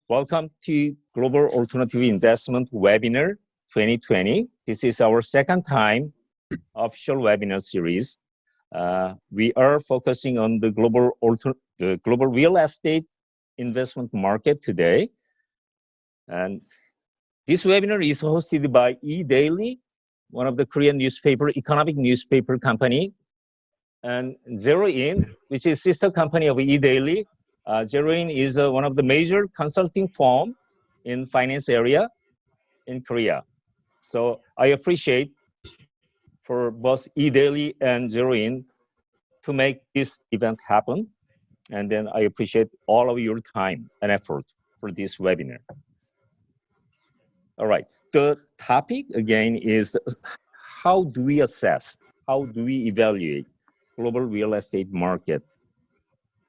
Welcome to Global Alternative Investment Webinar 2020. This is our second time official webinar series. We are focusing on the global real estate investment market today. And this webinar is hosted by eDaily, one of the Korean economic newspaper company, and Zero In, which is sister company of eDaily. Zero In is one of the major consulting firm in finance area in Korea. So I appreciate for both eDaily and Zero In to make this event happen. And then I appreciate all of your time and effort for this webinar. All right, the topic again is how do we assess, how do we evaluate global real estate market?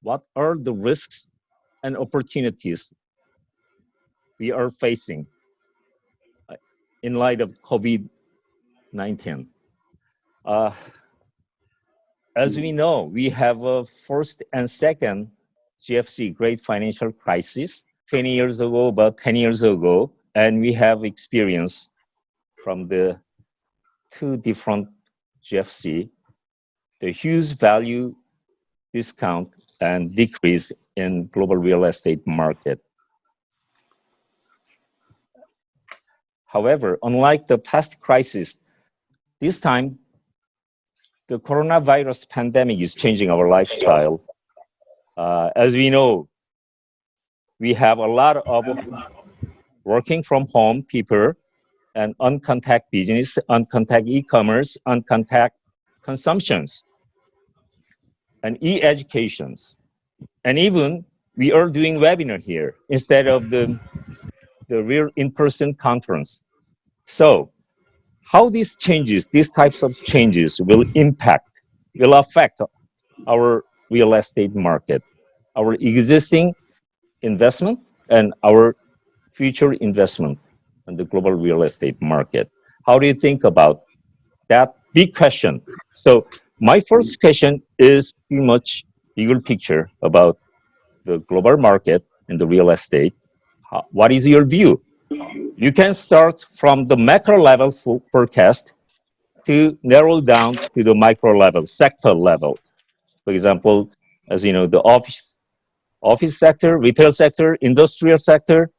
What are the risks and opportunities we are facing in light of COVID-19? As we know, we have a first and second GFC, Great Financial Crisis, 20 years ago, about 10 years ago, and we have experience from the two different GFC, the huge value discount and decrease in global real estate market. However, unlike the past crisis, this time the coronavirus pandemic is changing our lifestyle. As we know, we have a lot of working from home people and on-contact business, on-contact e-commerce, on-contact consumptions, and e-educations. And even we are doing webinar here instead of the real in-person conference. So how these changes, these types of changes will affect our real estate market, our existing investment and our future investment in the global real estate market. How do you think about that big question? So my first question is pretty much bigger picture about the global market and the real estate. What is your view? You can start from the macro level forecast to narrow down to the micro level, sector level. For example, as you know, the office sector, retail sector, industrial sector,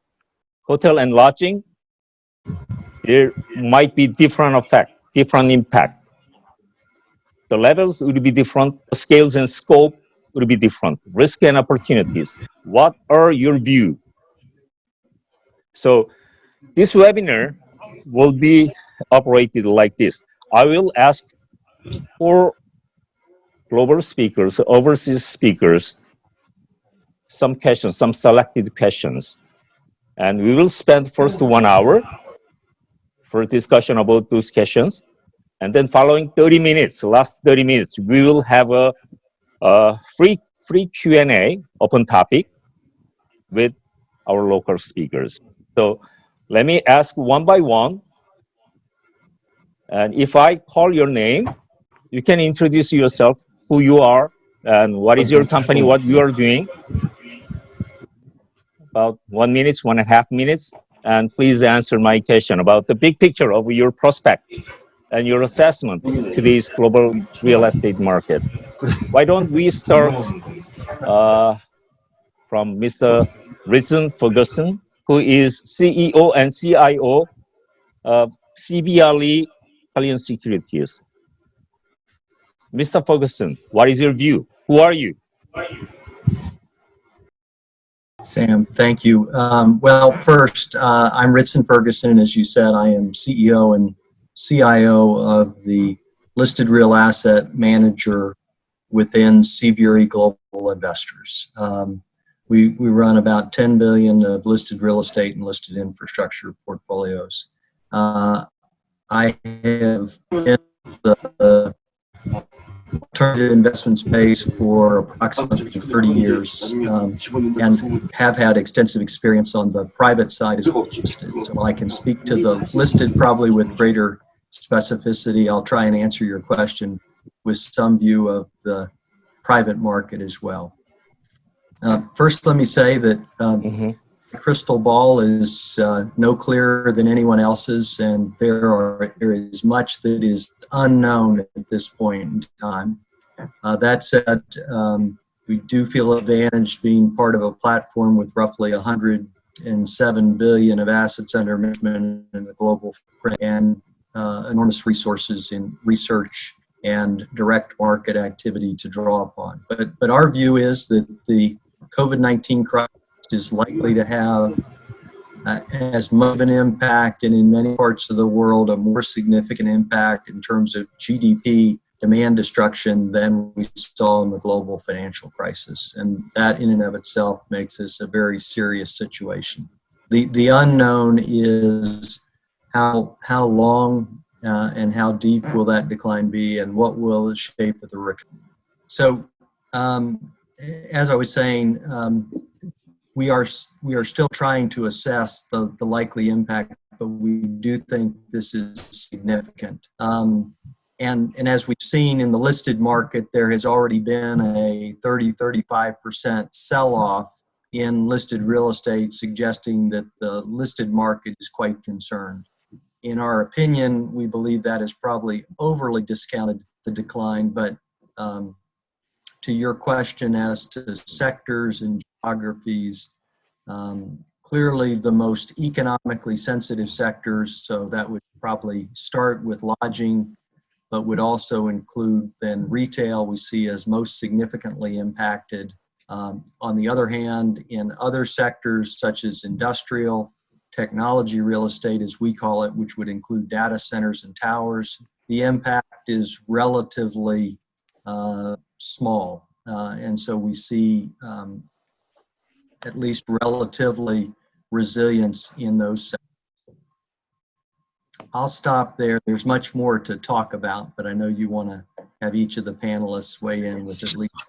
hotel and lodging, there might be different effect, different impact. The levels would be different, the scales and scope would be different, risk and opportunities. What are your view? So this webinar will be operated like this. I will ask 4 global speakers, overseas speakers, some questions, some selected questions. And we will spend first 1 hour for discussion about those questions. And then following 30 minutes, last 30 minutes, we will have a free Q&A, open topic with our local speakers. So let me ask one by one. And if I call your name, you can introduce yourself, who you are, and what is your company, what you are doing. About 1 minute, 1.5 minutes. And please answer my question about the big picture of your prospect and your assessment to this global real estate market. Why don't we start from Mr. Ritson Ferguson, who is CEO and CIO of CBRE Italian Securities. Mr. Ferguson, what is your view? Who are you? Sam, thank you. Well, first, I'm Ritson Ferguson. As you said, I am CEO and CIO of the listed real asset manager within CBRE Global Investors. We run about 10 billion of listed real estate and listed infrastructure portfolios. I have been in the alternative investment space for approximately 30 years and have had extensive experience on the private side as well as listed. So I can speak to the listed probably with greater specificity. I'll try and answer your question with some view of the private market as well. First, let me say that crystal ball is no clearer than anyone else's, and there is much that is unknown at this point in time. That said, we do feel advantaged being part of a platform with roughly 107 billion of assets under management in the global footprint and enormous resources in research and direct market activity to draw upon. But our view is that the COVID-19 crisis is likely to have as much of an impact, and in many parts of the world, a more significant impact in terms of GDP demand destruction than we saw in the global financial crisis. And that in and of itself makes this a very serious situation. The unknown is how long and how deep will that decline be, and what will the shape of the recovery. So, as I was saying, we are still trying to assess the likely impact, but we do think this is significant. And as we've seen in the listed market, there has already been a 30-35% sell-off in listed real estate, suggesting that the listed market is quite concerned. In our opinion, we believe that is probably overly discounted the decline, but to your question as to sectors and geographies, clearly the most economically sensitive sectors, so that would probably start with lodging, but would also include then retail, we see as most significantly impacted. On the other hand, in other sectors such as industrial, technology real estate, as we call it, which would include data centers and towers, the impact is relatively small. And so we see at least relatively resilience in those sectors. I'll stop there. There's much more to talk about, but I know you want to have each of the panelists weigh in with at least.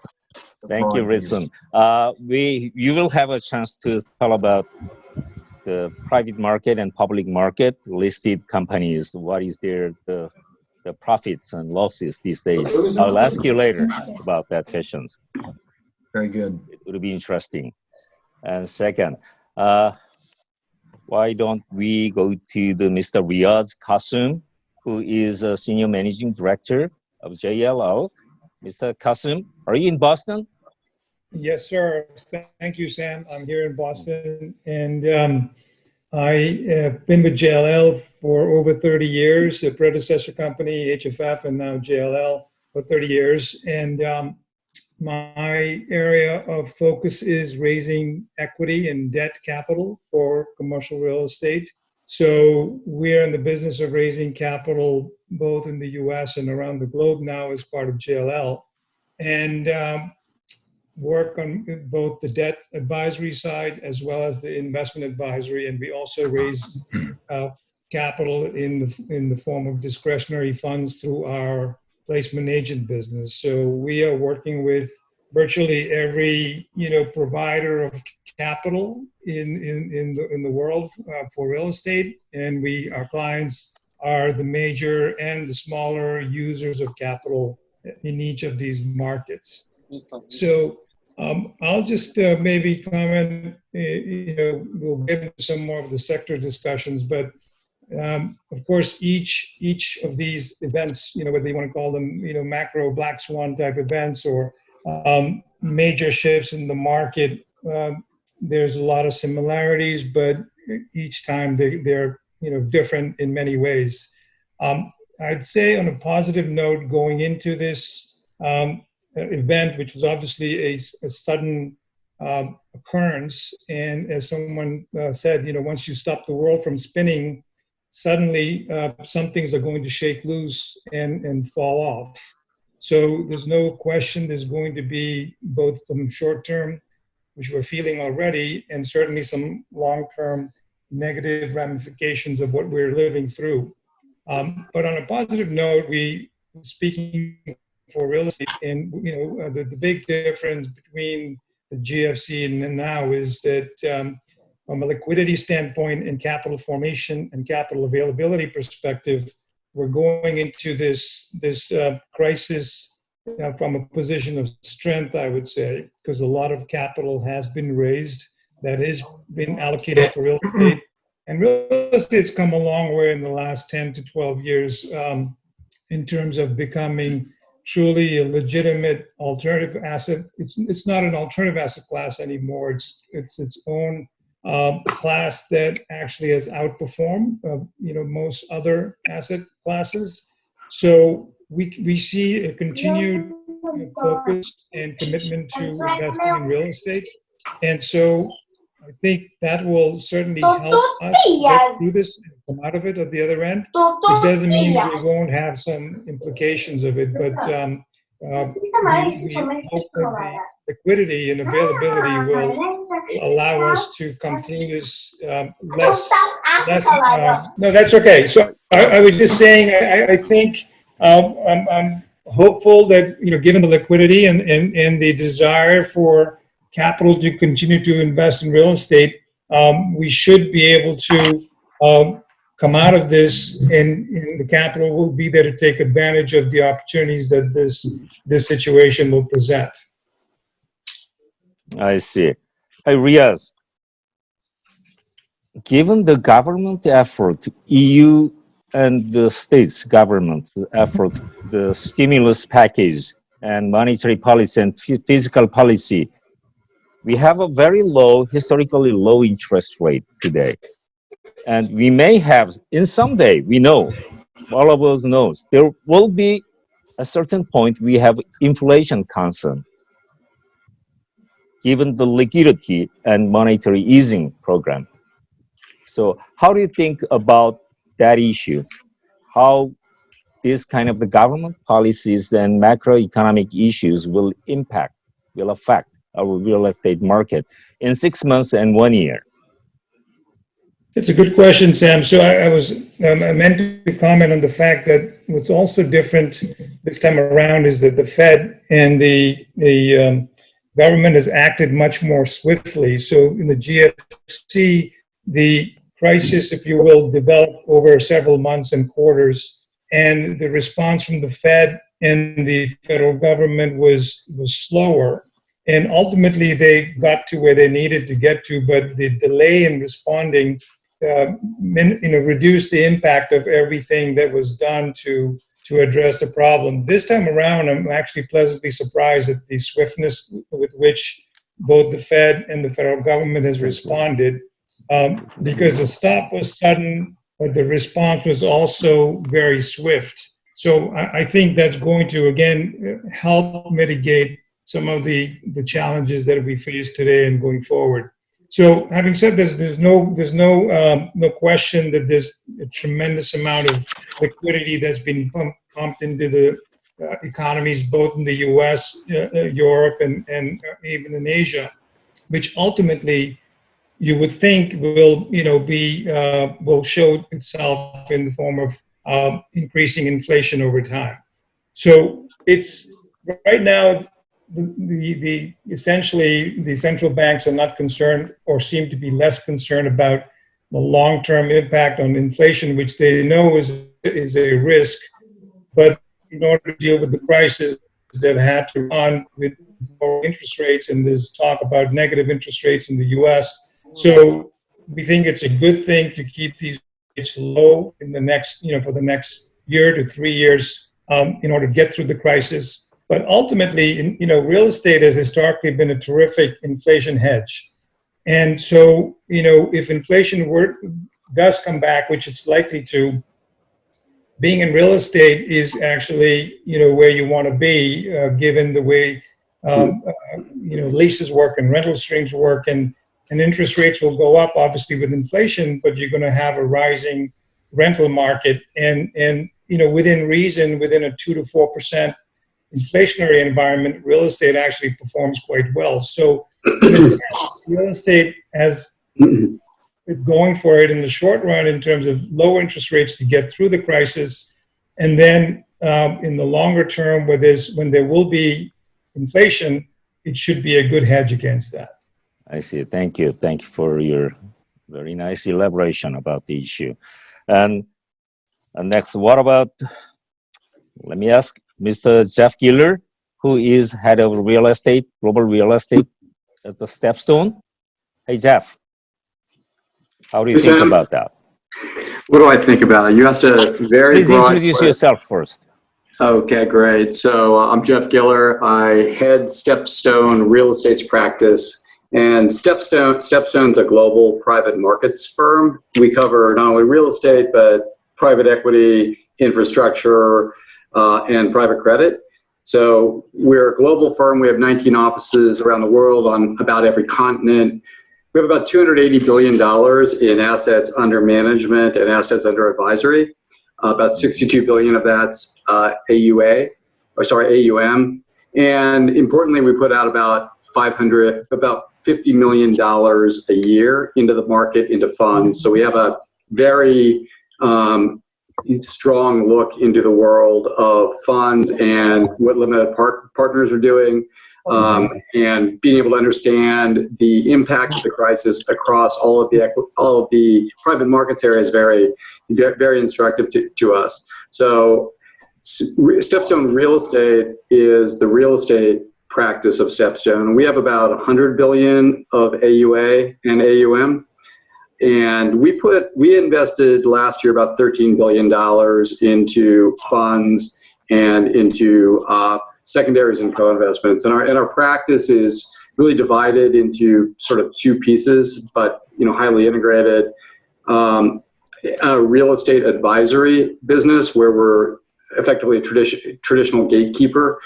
Thank you, Ritson. You will have a chance to tell about the private market and public market listed companies. What is the profits and losses these days? I'll ask you later about that questions. Very good. It will be interesting. And second, why don't we go to the Mr. Riaz Cassum, who is a Senior Managing Director of JLL. Mr. Cassum, are you in Boston? Yes, sir. Thank you, Sam. I'm here in Boston, and I have been with JLL for over 30 years, the predecessor company, HFF, and now JLL for 30 years. And my area of focus is raising equity and debt capital for commercial real estate. So we're in the business of raising capital both in the US and around the globe now as part of JLL, and work on both the debt advisory side as well as the investment advisory. And we also raise capital in the form of discretionary funds through our placement agent business. So we are working with virtually every provider of capital in the world for real estate, and our clients are the major and the smaller users of capital in each of these markets. So I'll just maybe comment. We'll get into some more of the sector discussions, but of course, each of these events, whether you want to call them, macro black swan type events or major shifts in the market, there's a lot of similarities, but each time they're different in many ways. I'd say on a positive note, going into this event, which was obviously a sudden occurrence, and as someone said, once you stop the world from spinning, suddenly some things are going to shake loose and fall off. So there's no question there's going to be both some short-term, which we're feeling already, and certainly some long-term negative ramifications of what we're living through. But on a positive note, speaking for real estate, and the big difference between the GFC and now is that from a liquidity standpoint and capital formation and capital availability perspective, we're going into this crisis from a position of strength, I would say, because a lot of capital has been raised that is been allocated for real estate. And real estate's come a long way in the last 10 to 12 years in terms of becoming truly a legitimate alternative asset. It's not an alternative asset class anymore. It's its own class that actually has outperformed most other asset classes. So we see a continued focus and commitment to investing in real estate, and so I think that will certainly help us get through this and come out of it at the other end, which doesn't mean we won't have some implications of it, but we hope that the liquidity and availability will allow us to come through this less. No, that's okay. So I was just saying, I think I'm hopeful that, given the liquidity and the desire for capital to continue to invest in real estate, we should be able to come out of this, and the capital will be there to take advantage of the opportunities that this situation will present. I see. Hey, Riaz, given the government effort, EU and the states government effort, the stimulus package and monetary policy and fiscal policy, we have a very low, historically low interest rate today. And we may have, in some day, we know, all of us knows, there will be a certain point we have inflation concern, given the liquidity and monetary easing program. So how do you think about that issue? How this kind of the government policies and macroeconomic issues will affect our real estate market in 6 months and 1 year? It's a good question, Sam. So I meant to comment on the fact that what's also different this time around is that the Fed and the government has acted much more swiftly. So in the GFC, the crisis, if you will, developed over several months and quarters, and the response from the Fed and the federal government was slower. And ultimately, they got to where they needed to get to, but the delay in responding reduced the impact of everything that was done to address the problem. This time around, I'm actually pleasantly surprised at the swiftness with which both the Fed and the federal government has responded, because the stop was sudden, but the response was also very swift. So I think that's going to, again, help mitigate some of the challenges that we face today and going forward. So having said this, there's no question that there's a tremendous amount of liquidity that's been pumped into the economies, both in the U.S., Europe, and even in Asia, which ultimately you would think will show itself in the form of increasing inflation over time. So it's right now. Essentially, the central banks are not concerned, or seem to be less concerned about the long-term impact on inflation, which they know is a risk. But in order to deal with the crisis, they've had to run with lower interest rates, and there's talk about negative interest rates in the U.S. So we think it's a good thing to keep these rates low in the next, for the next year to 3 years, in order to get through the crisis. But ultimately, real estate has historically been a terrific inflation hedge. And so, if inflation does come back, which it's likely to, being in real estate is actually, where you want to be, given the way, leases work and rental streams work, and interest rates will go up, obviously, with inflation, but you're going to have a rising rental market. And within reason, within a 2 to 4% inflationary environment, real estate actually performs quite well. So in a sense, real estate has it going for it in the short run in terms of low interest rates to get through the crisis. And then in the longer term, when there will be inflation, it should be a good hedge against that. I see. Thank you. Thank you for your very nice elaboration about the issue. And next, what about, let me ask, Mr. Jeff Giller, who is head of real estate, global real estate at the StepStone. Hey, Jeff, how do you Hey, think Sam. about that? What do I think about it? You asked a very Please broad introduce question. yourself first. Okay, great. So I'm Jeff Giller. I head StepStone Real Estate's practice. And StepStone's a global private markets firm. We cover not only real estate, but private equity, infrastructure, and private credit. So we're a global firm. We have 19 offices around the world on about every continent. We have about $280 billion in assets under management and assets under advisory. About 62 billion of that's AUM. And importantly, we put out about $50 million a year into the market, into funds. So we have a very strong look into the world of funds and what limited partners are doing, and being able to understand the impact of the crisis across all of the private markets area is very, very instructive to us. So StepStone Real Estate is the real estate practice of StepStone. We have about 100 billion of AUA and AUM. And we invested last year about $13 billion into funds and into secondaries and co-investments. And our practice is really divided into sort of two pieces, but highly integrated. A real estate advisory business where we're effectively a traditional gatekeeper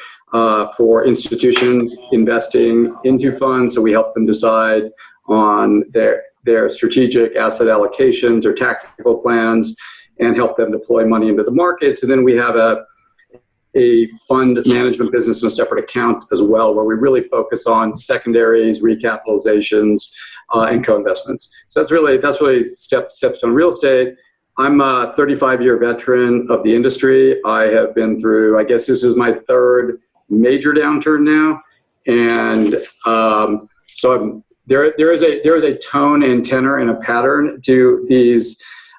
for institutions investing into funds. So we help them decide on their strategic asset allocations or tactical plans and help them deploy money into the markets. And then we have a fund management business in a separate account as well, where we really focus on secondaries, recapitalizations, and co-investments. So that's really StepStone Real Estate. I'm a 35-year veteran of the industry. I have been through, I guess this is my third major downturn now. And so there is a tone and tenor and a pattern to these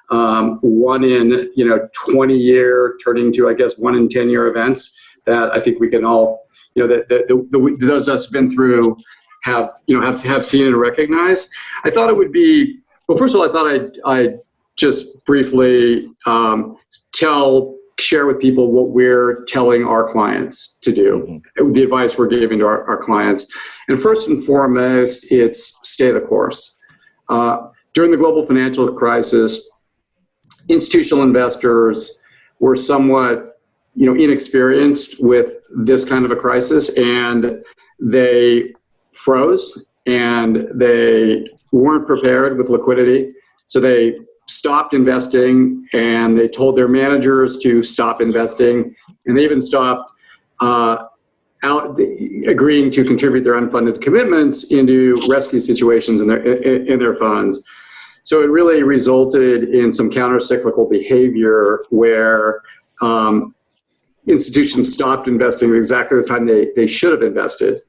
1 in 20-year turning to, I guess, 1 in 10-year events that I think we can all, those of us who've been through have seen and recognize. I thought it would be, well, first of all, I thought I'd just briefly share with people what we're telling our clients to do, the advice we're giving to our clients. And first and foremost, it's stay the course. During the global financial crisis, institutional investors were somewhat, inexperienced with this kind of a crisis, and they froze and they weren't prepared with liquidity. So they stopped investing and they told their managers to stop investing, and they even stopped agreeing to contribute their unfunded commitments into rescue situations in their funds. So it really resulted in some counter-cyclical behavior where institutions stopped investing at exactly the time they should have invested.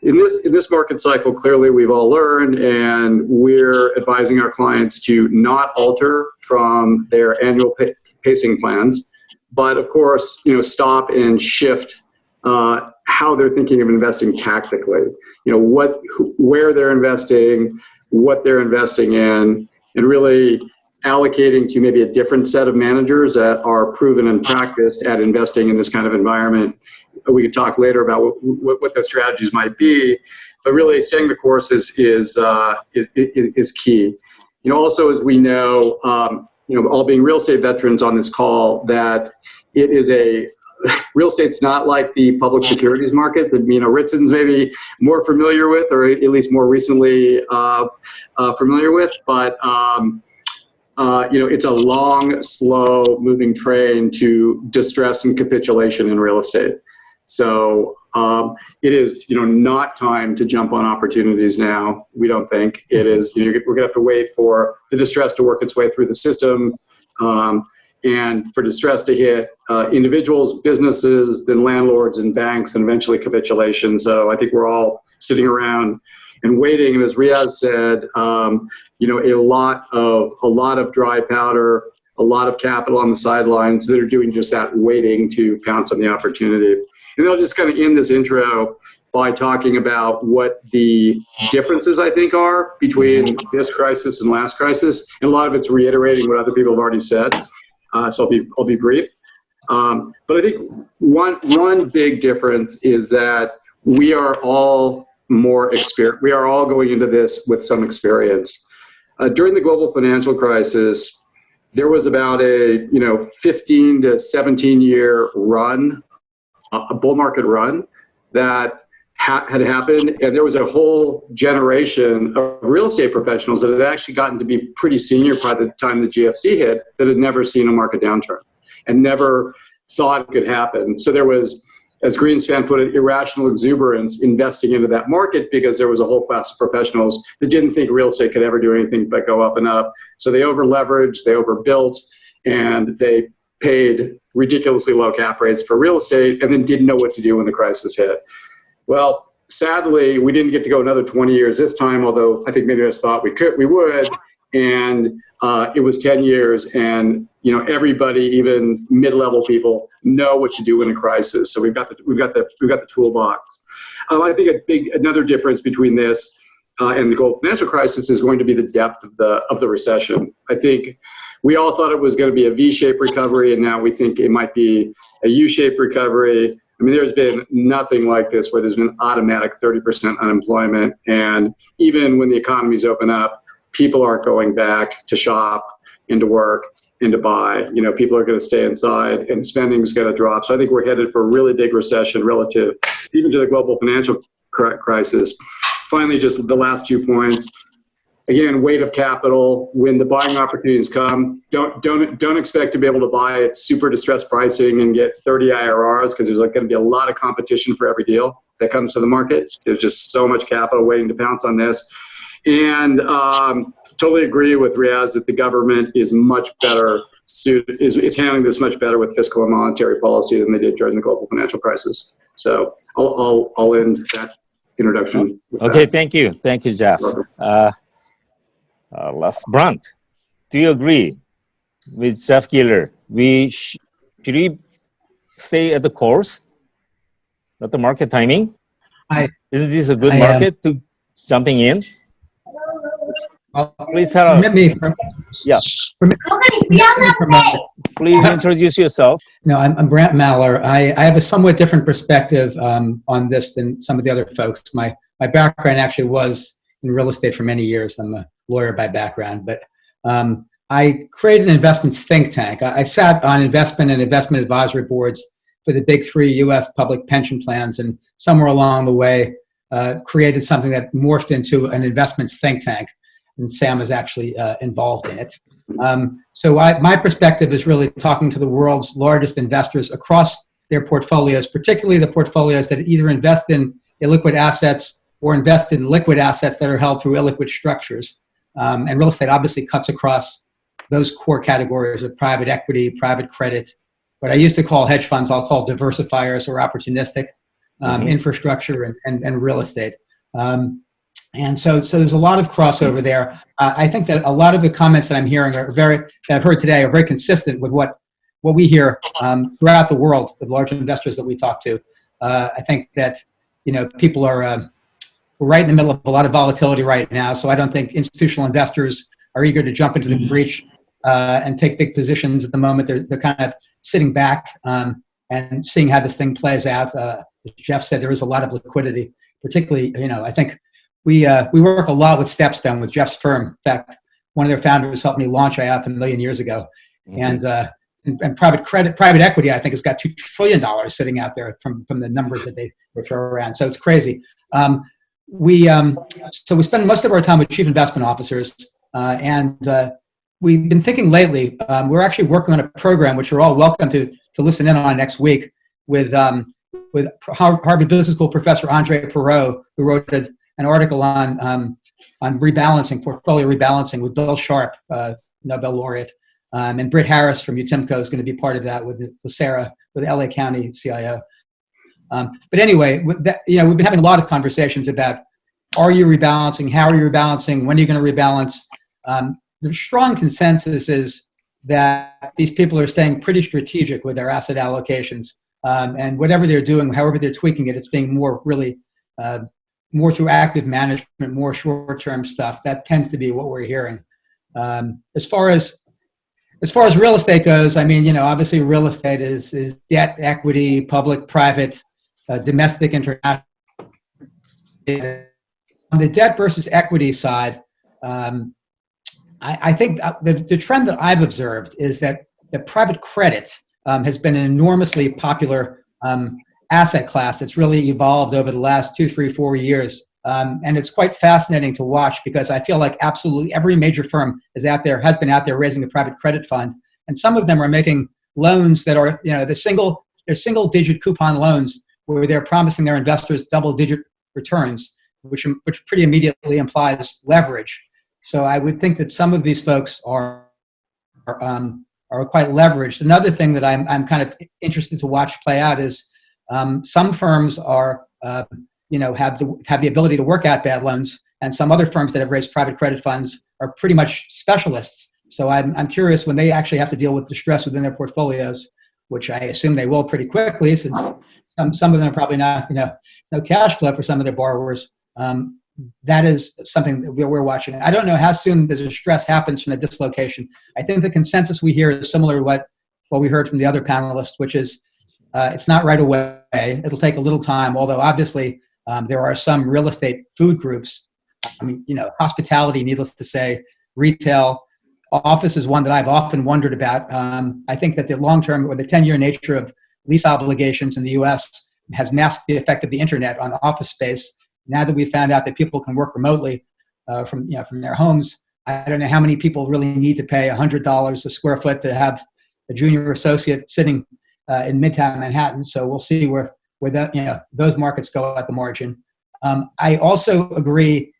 In this market cycle, clearly we've all learned, and we're advising our clients to not alter from their annual pacing plans, but of course, stop and shift how they're thinking of investing tactically. Where they're investing, what they're investing in, and really allocating to maybe a different set of managers that are proven and practiced at investing in this kind of environment. We could talk later about what those strategies might be, but really staying the course is key. Also, as we know, all being real estate veterans on this call, that it is real estate's not like the public securities markets that Ritson's maybe more familiar with, or at least more recently familiar with, but it's a long, slow moving train to distress and capitulation in real estate. So it is, not time to jump on opportunities now. We don't think it is. We're going to have to wait for the distress to work its way through the system, and for distress to hit individuals, businesses, then landlords and banks, and eventually capitulation. So I think we're all sitting around and waiting. And as Riaz said, a lot of dry powder, a lot of capital on the sidelines that are doing just that, waiting to pounce on the opportunity. And I'll just kind of end this intro by talking about what the differences, I think, are between this crisis and last crisis. And a lot of it's reiterating what other people have already said. So I'll be brief. But I think one big difference is that we are all more experienced. We are all going into this with some experience. During the global financial crisis, there was about a 15 to 17 year run, a bull market run that had happened, and there was a whole generation of real estate professionals that had actually gotten to be pretty senior by the time the GFC hit that had never seen a market downturn and never thought it could happen. So there was, as Greenspan put it, irrational exuberance investing into that market because there was a whole class of professionals that didn't think real estate could ever do anything but go up and up. So they over-leveraged, they overbuilt, and they paid ridiculously low cap rates for real estate and then didn't know what to do when the crisis hit. Well, sadly, we didn't get to go another 20 years this time, although I think many of us thought we would. And it was 10 years, and everybody, even mid-level people, know what to do in a crisis. So we've got the toolbox. I think another difference between this and the global financial crisis is going to be the depth of the recession. I think we all thought it was going to be a V-shaped recovery, and now we think it might be a U-shaped recovery. I mean, there's been nothing like this where there's been automatic 30% unemployment, and even when the economies open up, people aren't going back to shop and to work and to buy. People are going to stay inside, and spending's going to drop. So I think we're headed for a really big recession relative even to the global financial crisis. Finally, just the last 2 points. Again, weight of capital. When the buying opportunities come, don't expect to be able to buy at super distressed pricing and get 30 IRRs, because there's going to be a lot of competition for every deal that comes to the market. There's just so much capital waiting to pounce on this. And totally agree with Riaz that the government is much better suited, is handling this much better with fiscal and monetary policy than they did during the global financial crisis. So I'll end that introduction. Okay, thank you, Jeff. Last Brant, do you agree with Jeff Giller? Should we stay at the course, not the market timing? Isn't this a good market to jumping in? Please tell us. Yes. Please introduce yourself. No, I'm Brant Maller. I have a somewhat different perspective on this than some of the other folks. My background actually was in real estate for many years. I'm a lawyer by background, but I created an investments think tank. I sat on investment and investment advisory boards for the big 3 U.S. public pension plans, and somewhere along the way created something that morphed into an investments think tank. And Sam is actually involved in it. So my perspective is really talking to the world's largest investors across their portfolios, particularly the portfolios that either invest in illiquid assets or invest in liquid assets that are held through illiquid structures. And real estate obviously cuts across those core categories of private equity, private credit. What I used to call hedge funds, I'll call diversifiers or opportunistic, infrastructure and real estate. And so there's a lot of crossover there. I think that a lot of the comments that I'm hearing that I've heard today are very consistent with what we hear throughout the world with large investors that we talk to. I think that people are right in the middle of a lot of volatility right now. So I don't think institutional investors are eager to jump into the breach and take big positions at the moment. They're kind of sitting back and seeing how this thing plays out. As Jeff said, there is a lot of liquidity, particularly, I think we work a lot with StepStone, with Jeff's firm. In fact, one of their founders helped me launch IF a million years ago. And private equity, I think, has got $2 trillion sitting out there from the numbers that they throw around. So it's crazy. So we spend most of our time with chief investment officers, and we've been thinking lately. We're actually working on a program which you're all welcome to listen in on next week with Harvard Business School professor Andre Perot, who wrote an article on rebalancing, portfolio rebalancing, with Bill Sharp, Nobel laureate, and Britt Harris from UTIMCO is going to be part of that with Sarah, with the LA County CIO. But anyway, we've been having a lot of conversations about, are you rebalancing? How are you rebalancing? When are you going to rebalance? The strong consensus is that these people are staying pretty strategic with their asset allocations. And whatever they're doing, however they're tweaking it, it's being more really more through active management, more short-term stuff. That tends to be what we're hearing. As far as real estate goes, I mean, obviously real estate is debt, equity, public, private, domestic, international. On the debt versus equity side, I think the trend that I've observed is that the private credit has been an enormously popular asset class that's really evolved over the last 2, 3, 4 years. And it's quite fascinating to watch because I feel like absolutely every major firm has been out there raising a private credit fund. And some of them are making loans that are, they're single digit coupon loans where they're promising their investors double-digit returns, which pretty immediately implies leverage. So I would think that some of these folks are quite leveraged. Another thing that I'm kind of interested to watch play out is some firms are, have the ability to work out bad loans, and some other firms that have raised private credit funds are pretty much specialists. So I'm curious when they actually have to deal with distress within their portfolios, which I assume they will pretty quickly, since some of them are probably not, no cash flow for some of their borrowers. That is something that we're watching. I don't know how soon the distress happens from the dislocation. I think the consensus we hear is similar to what we heard from the other panelists, which is it's not right away. It'll take a little time, although obviously there are some real estate food groups. I mean, hospitality, needless to say, retail, office is one that I've often wondered about. I think that the long-term or the 10-year nature of lease obligations in the U.S. has masked the effect of the internet on office space. Now that we've found out that people can work remotely from their homes, I don't know how many people really need to pay $100 a square foot to have a junior associate sitting in Midtown Manhattan. So we'll see where that those markets go at the margin. I also agree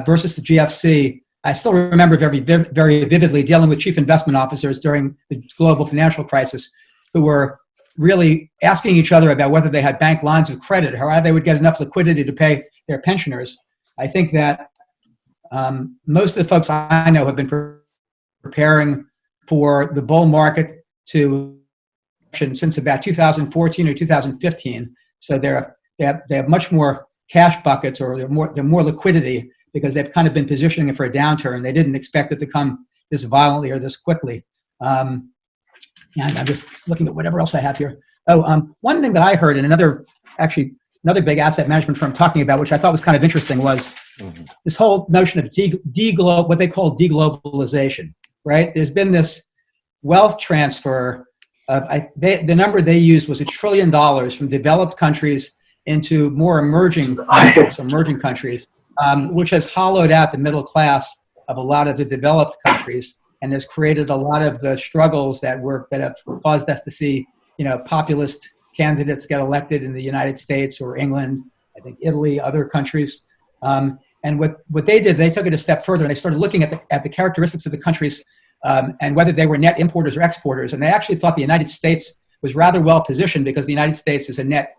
versus the GFC. I still remember very vividly dealing with chief investment officers during the global financial crisis who were really asking each other about whether they had bank lines of credit or how they would get enough liquidity to pay their pensioners. I think that most of the folks I know have been preparing for the bull market to since about 2014 or 2015. So they have much more cash buckets, or they're more liquidity, because they've kind of been positioning it for a downturn. They didn't expect it to come this violently or this quickly. And I'm just looking at whatever else I have here. One thing that I heard in another big asset management firm talking about, which I thought was kind of interesting, was this whole notion of what they call deglobalization, right? There's been this wealth transfer of, the number they used was $1 trillion from developed countries into more emerging countries, which has hollowed out the middle class of a lot of the developed countries and has created a lot of the struggles that have caused us to see, populist candidates get elected in the United States or England, I think Italy, other countries. And what they did, they took it a step further, and they started looking at the characteristics of the countries and whether they were net importers or exporters. And they actually thought the United States was rather well positioned because the United States is a net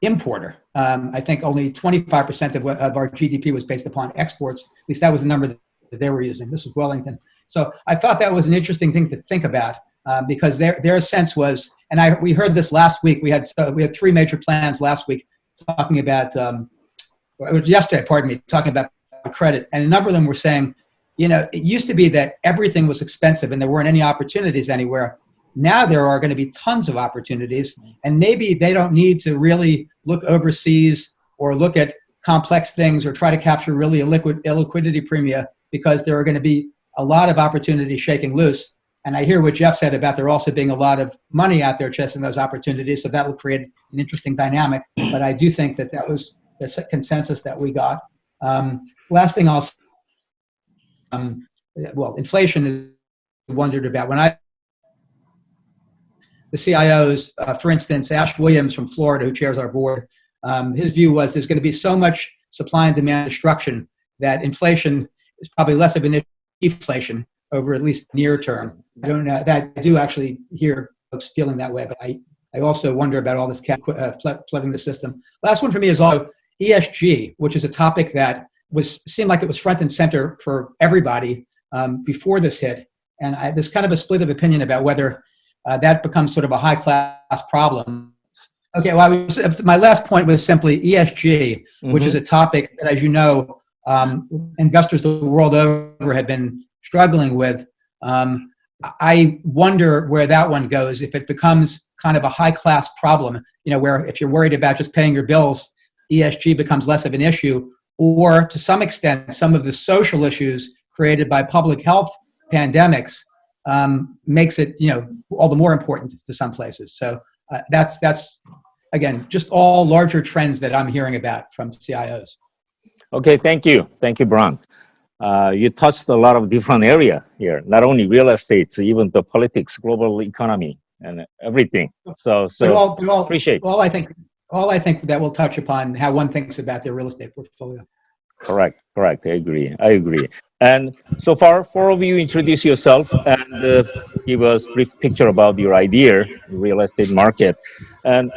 importer. I think only 25% of our GDP was based upon exports. At least that was the number that they were using. This was Wellington. So I thought that was an interesting thing to think about because their sense was, and we heard this last week. We had 3 major plans last week talking about, yesterday, talking about credit. And a number of them were saying, it used to be that everything was expensive and there weren't any opportunities anywhere. Now there are going to be tons of opportunities, and maybe they don't need to really look overseas or look at complex things or try to capture really illiquidity premia, because there are going to be a lot of opportunities shaking loose. And I hear what Jeff said about there also being a lot of money out there chasing those opportunities, so that will create an interesting dynamic. But I do think that was the consensus that we got. Last thing I'll say, inflation is wondered about. When the CIOs, for instance, Ash Williams from Florida, who chairs our board, his view was there's going to be so much supply and demand destruction that inflation is probably less of an deflation over at least near term. I don't know that I do actually hear folks feeling that way, but I also wonder about all this flooding the system. Last one for me is also ESG, which is a topic that seemed like it was front and center for everybody before this hit. And there's kind of a split of opinion about whether that becomes sort of a high-class problem. Okay, well, my last point was simply ESG, which is a topic that, as you know, investors the world over have been struggling with. I wonder where that one goes if it becomes kind of a high-class problem, where if you're worried about just paying your bills, ESG becomes less of an issue, or to some extent, some of the social issues created by public health pandemics makes it, all the more important to some places. So that's again, just all larger trends that I'm hearing about from CIOs. Okay, thank you. Thank you, Brant. You touched a lot of different area here, not only real estate, even the politics, global economy, and everything. So appreciate. All I think that will touch upon how one thinks about their real estate portfolio. Correct. I agree. And so far, four of you introduce yourself and give us a brief picture about your idea, real estate market. And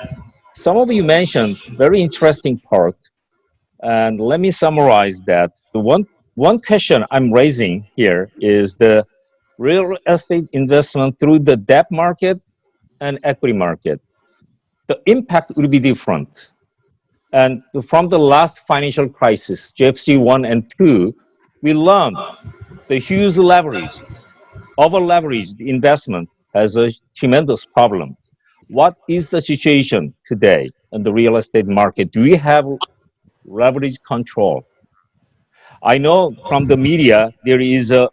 some of you mentioned very interesting part. And let me summarize that. The one question I'm raising here is the real estate investment through the debt market and equity market. The impact will be different. And from the last financial crisis, GFC 1 and 2, we learned the huge leverage, over-leveraged investment has a tremendous problem. What is the situation today in the real estate market? Do we have leverage control? I know from the media, there is a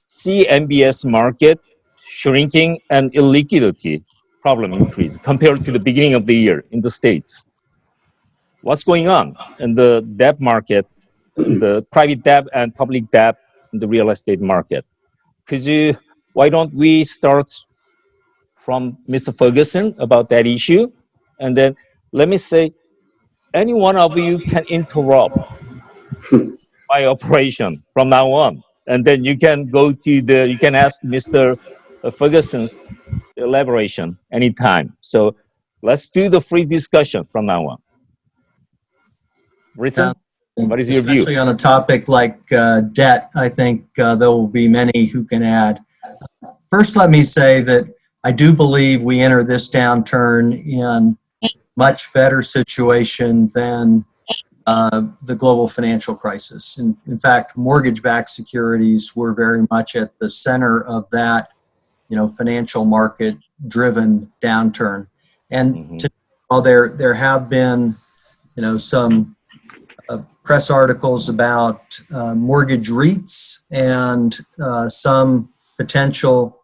CMBS market shrinking and illiquidity problem increase compared to the beginning of the year in the States. What's going on in the debt market, the private debt and public debt in the real estate market? Why don't we start from Mr. Ferguson about that issue? And then let me say, any one of you can interrupt my operation from now on. And then you can you can ask Mr. Ferguson's elaboration anytime. So let's do the free discussion from now on. Ritson, what is your view? Especially on a topic like debt, I think there will be many who can add. First, let me say that I do believe we enter this downturn in much better situation than the global financial crisis. In fact, mortgage-backed securities were very much at the center of that, financial market-driven downturn. And while there have been, some press articles about mortgage REITs and some potential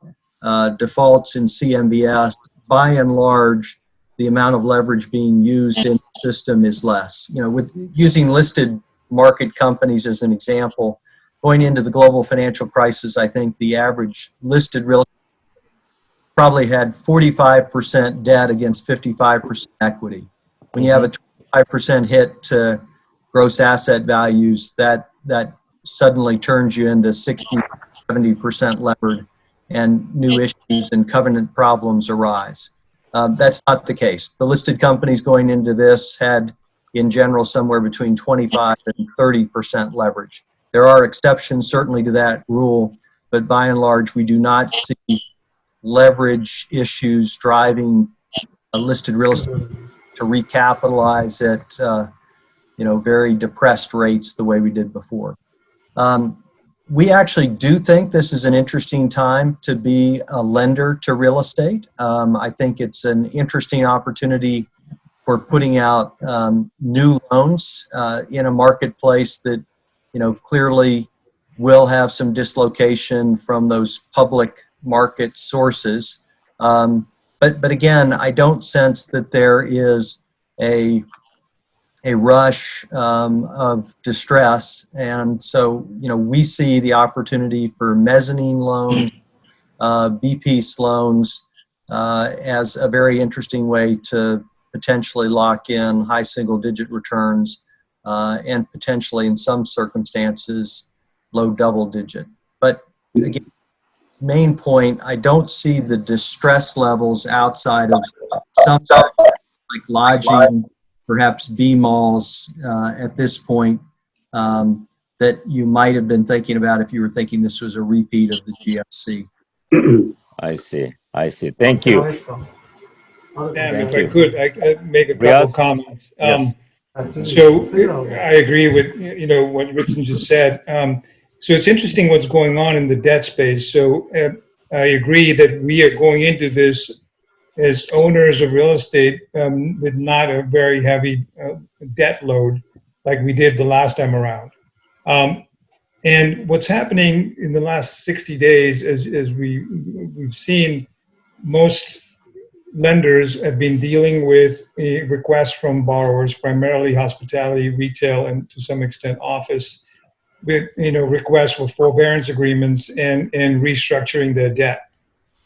defaults in CMBS, by and large, the amount of leverage being used in the system is less. With using listed market companies as an example, going into the global financial crisis, I think the average listed real estate probably had 45% debt against 55% equity. When you have a 25% hit to gross asset values, that suddenly turns you into 60, 70% levered, and new issues and covenant problems arise. That's not the case. The listed companies going into this had, in general, somewhere between 25 and 30% leverage. There are exceptions, certainly, to that rule, but by and large, we do not see leverage issues driving listed real estate to recapitalize at very depressed rates the way we did before. We actually do think this is an interesting time to be a lender to real estate. I think it's an interesting opportunity for putting out new loans in a marketplace that, clearly will have some dislocation from those public market sources. But again, I don't sense that there is a rush of distress, and so we see the opportunity for mezzanine loans, B-piece loans as a very interesting way to potentially lock in high single-digit returns and potentially in some circumstances low double-digit. But again, main point, I don't see the distress levels outside of some like lodging, perhaps B malls at this point that you might have been thinking about if you were thinking this was a repeat of the GFC. I see. Thank you. If I could, I'd make a couple Riaz? comments. Yes. So I agree with what Ritson just said. So it's interesting what's going on in the debt space. So I agree that we are going into this as owners of real estate with not a very heavy debt load like we did the last time around. And what's happening in the last 60 days, as we've seen, most lenders have been dealing with a request from borrowers, primarily hospitality, retail, and to some extent office, with requests for forbearance agreements and restructuring their debt.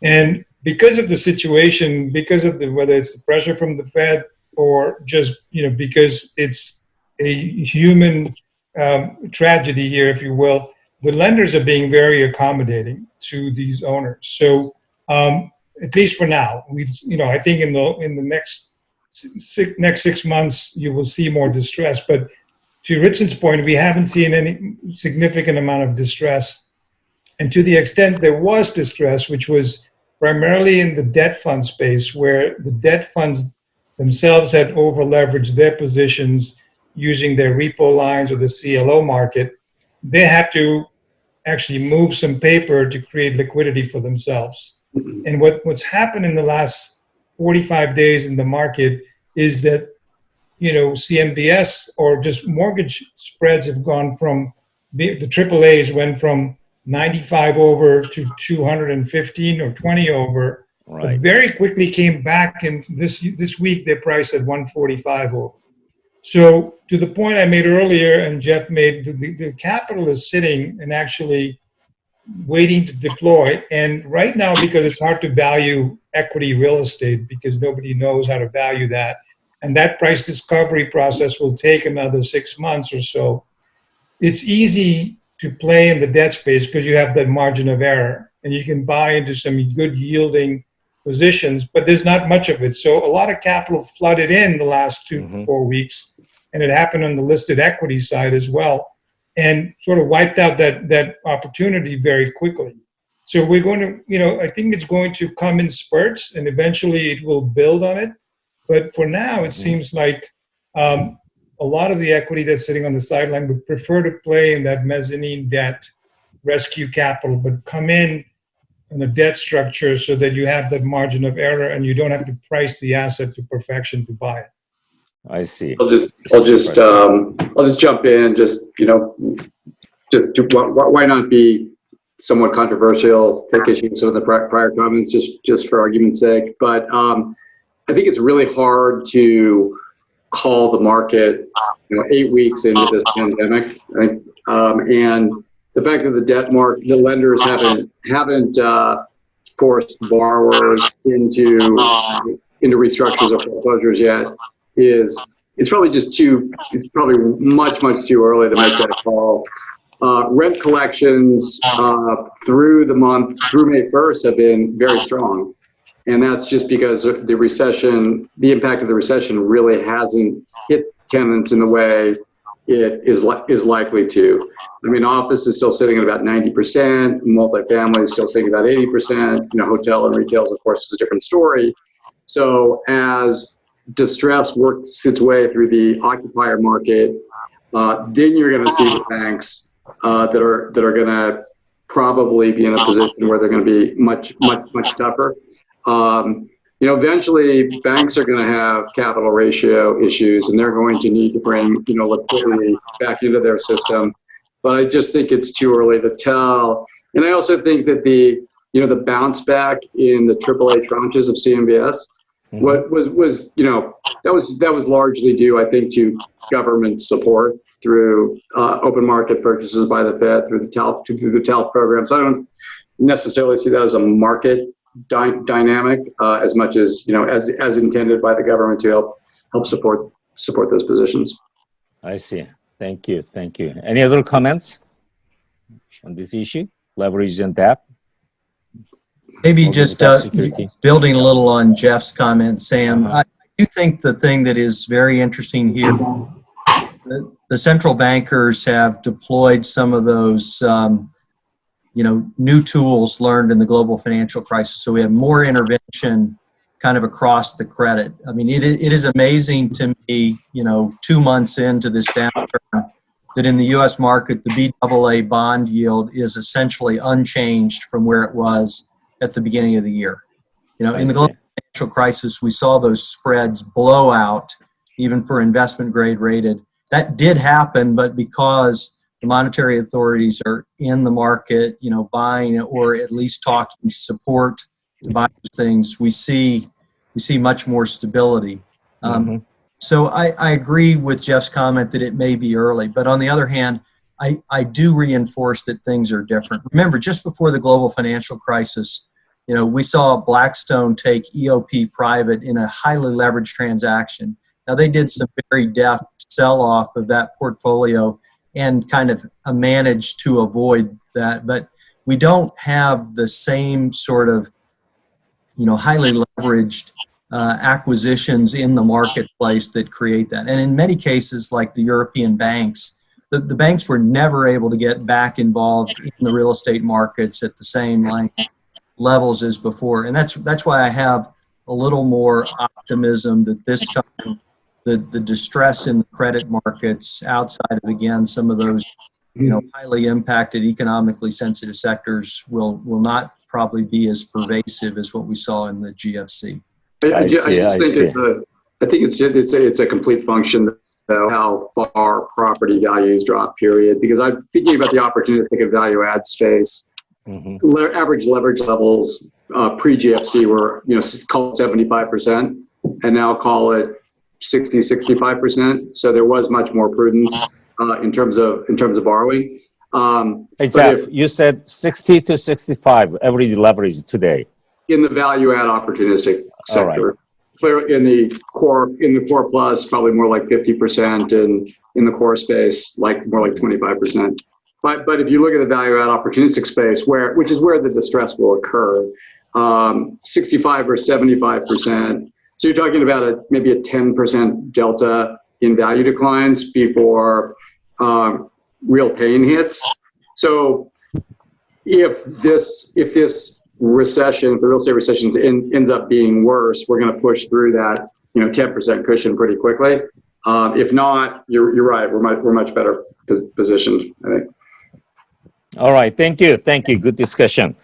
And because of the situation, because of whether it's the pressure from the Fed or just because it's a human tragedy here, if you will, the lenders are being very accommodating to these owners. So at least for now, I think in the next 6 months you will see more distress. But to Ritson's point, we haven't seen any significant amount of distress, and to the extent there was distress, which was primarily in the debt fund space, where the debt funds themselves had over-leveraged their positions using their repo lines or the CLO market, they had to actually move some paper to create liquidity for themselves. And what's happened in the last 45 days in the market is that, CMBS or just mortgage spreads have gone from, the AAAs went from 95 over to 215 or 20 over, Right. but very quickly came back, and this week they're priced at 145 over. So to the point I made earlier and Jeff made, the capital is sitting and actually waiting to deploy. And right now, because it's hard to value equity real estate because nobody knows how to value that, and that price discovery process will take another 6 months or so, it's easy to play in the debt space because you have that margin of error and you can buy into some good yielding positions, but there's not much of it. So a lot of capital flooded in the last 4 weeks, and it happened on the listed equity side as well, and sort of wiped out that opportunity very quickly. So we're going to, I think it's going to come in spurts, and eventually it will build on it. But for now, it seems like a lot of the equity that's sitting on the sideline would prefer to play in that mezzanine debt, rescue capital, but come in a debt structure so that you have that margin of error and you don't have to price the asset to perfection to buy it. I see. I'll just jump in. Why not be somewhat controversial? Take issue with some of the prior comments, just for argument's sake. But I think it's really hard to call the market, 8 weeks into this pandemic, right? And the fact that the lenders haven't forced borrowers into restructures or foreclosures yet it's probably much too early to make that call. Rent collections through May 1st have been very strong. And that's just because the impact of the recession really hasn't hit tenants in the way it is likely to. I mean, office is still sitting at about 90%, multifamily is still sitting about 80%, hotel and retail, of course, is a different story. So as distress works its way through the occupier market, then you're going to see the banks that are going to probably be in a position where they're going to be much tougher. Eventually banks are going to have capital ratio issues, and they're going to need to bring, liquidity back into their system. But I just think it's too early to tell. And I also think that the bounce back in the AAA tranches of CMBS, that was largely due, I think, to government support through open market purchases by the Fed through the TALF program. So I don't necessarily see that as a market dynamic as much as as intended by the government to help support those positions. I see. Thank you. Any other comments on this issue? Leverage and debt? Maybe just building a little on Jeff's comment, Sam. I do think the thing that is very interesting here, the central bankers have deployed some of those new tools learned in the global financial crisis. So we have more intervention kind of across the credit. I mean, it is amazing to me, 2 months into this downturn, that in the U.S. market, the BAA bond yield is essentially unchanged from where it was at the beginning of the year. In the global financial crisis, we saw those spreads blow out, even for investment grade rated. That did happen, but because the monetary authorities are in the market, buying or at least talking support to buy those things, we see much more stability. So I agree with Jeff's comment that it may be early, but on the other hand, I do reinforce that things are different. Remember, just before the global financial crisis, we saw Blackstone take EOP private in a highly leveraged transaction. Now, they did some very deft sell-off of that portfolio and kind of managed to avoid that. But we don't have the same sort of, highly leveraged acquisitions in the marketplace that create that. And in many cases, like the European banks, the banks were never able to get back involved in the real estate markets at the same levels as before. And that's why I have a little more optimism that this time the distress in the credit markets outside of, again, some of those highly impacted, economically sensitive sectors will not probably be as pervasive as what we saw in the GFC. I think it's a complete function of how far property values drop, period. Because I'm thinking about the opportunistic and value add space. Average leverage levels pre-GFC were, call it 75%, and now call it 60-65%. So there was much more prudence in terms of borrowing. Hey, Jeff, you said 60 to 65 every leverage today. In the value add opportunistic sector. Right. Clearly in the core plus, probably more like 50%, and in the core space, more like 25%. But if you look at the value add opportunistic space, which is where the distress will occur, 65 or 75%. So you're talking about maybe a 10% delta in value declines before real pain hits. So if this recession, if the real estate recession ends up being worse, we're going to push through that 10% cushion pretty quickly. If not, you're right. We're much better positioned, I think. All right. Thank you. Good discussion.